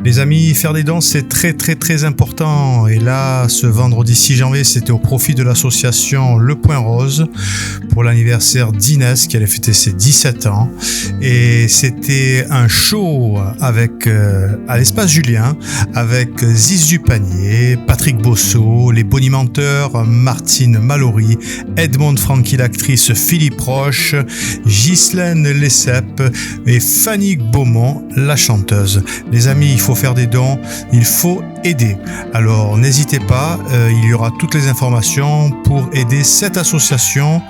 Les amis, faire des dons, c'est très très très important. Et là, ce vendredi 6 janvier, c'était au profit de l'association Le Point Rose pour l'anniversaire d'Inès qui allait fêter ses 17 ans. Et c'était un show avec à l'espace Julien avec Ziz du Panier, Patrick Bosso, les bonimenteurs Martine Mallory, Edmond Francky l'actrice, Philippe Roche, Ghislaine Lessep et Fanny Beaumont la chanteuse. Les amis, il faut faire des dons, il faut aider. Alors n'hésitez pas, il y aura toutes les informations pour aider cette association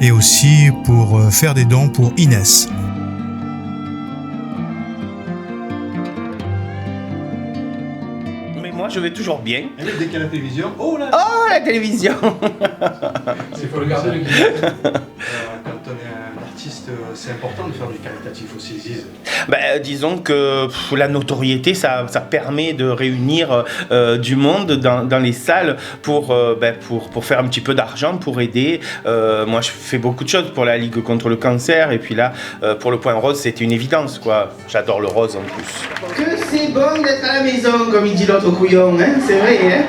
et aussi pour faire des dons pour Inès. Mais moi je vais toujours bien. Et dès qu'il y a la télévision, oh la télévision. Il faut le garder le quand on est un artiste, c'est important de faire du caritatif aussi, Ziz. Disons que la notoriété, ça permet de réunir du monde dans les salles pour faire un petit peu d'argent, pour aider. Moi, je fais beaucoup de choses pour la Ligue contre le cancer. Et puis là, pour le Point Rose, c'était une évidence, quoi. J'adore le rose en plus. Que c'est bon d'être à la maison, comme il dit l'autre couillon, hein, c'est vrai. Hein.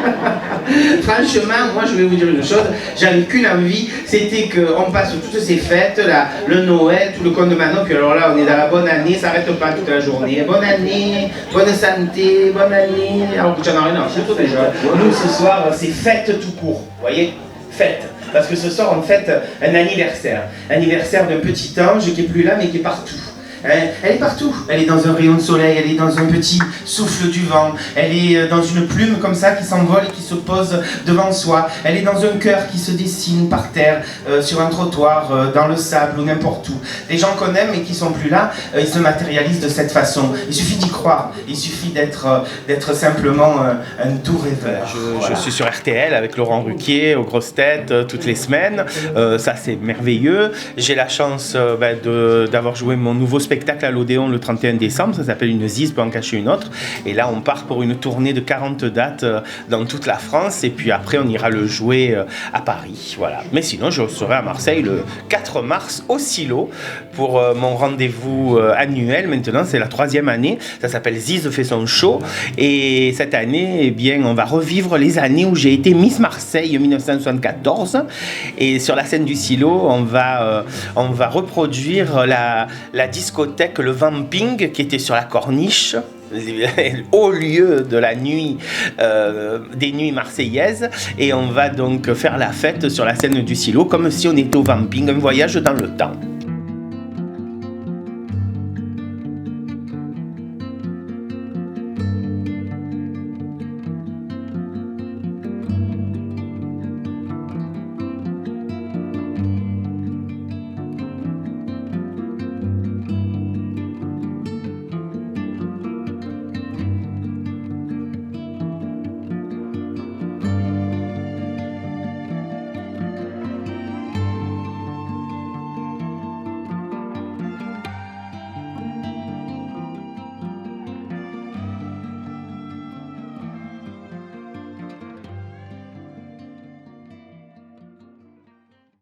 Franchement, moi, je vais vous dire une chose. J'avais qu'une envie, c'était qu'on passe toutes ces fêtes, là, le Noël, tout le conte de Manon. Puis alors là, on est dans la bonne année, ça n'arrête pas toute la journée. Bonne année, bonne santé, bonne année. Alors que j'en ai rien à foutre déjà. Nous, ce soir, c'est fête tout court. Vous voyez, fête. Parce que ce soir, on fête un anniversaire. Anniversaire d'un petit ange qui est plus là, mais qui est partout. Elle est partout. Elle est dans un rayon de soleil, elle est dans un petit souffle du vent, elle est dans une plume comme ça qui s'envole et qui se pose devant soi. Elle est dans un cœur qui se dessine par terre, sur un trottoir, dans le sable ou n'importe où. Les gens qu'on aime et qui sont plus là, ils se matérialisent de cette façon. Il suffit d'y croire, il suffit d'être simplement un doux rêveur. Je suis sur RTL avec Laurent Ruquier aux grosses têtes toutes les semaines. Ça c'est merveilleux. J'ai la chance d'avoir joué mon nouveau spectacle à l'Odéon le 31 décembre, ça s'appelle Une Ziz peut en cacher une autre, et là on part pour une tournée de 40 dates dans toute la France, et puis après on ira le jouer à Paris, voilà. Mais sinon je serai à Marseille le 4 mars au Silo pour mon rendez-vous annuel. Maintenant c'est la 3e année, ça s'appelle Ziz fait son show, et cette année eh bien on va revivre les années où j'ai été Miss Marseille 1974, et sur la scène du Silo on va reproduire la discothèque, le Vamping, qui était sur la Corniche, au lieu de la nuit, des nuits marseillaises, et on va donc faire la fête sur la scène du Silo comme si on était au Vamping, un voyage dans le temps.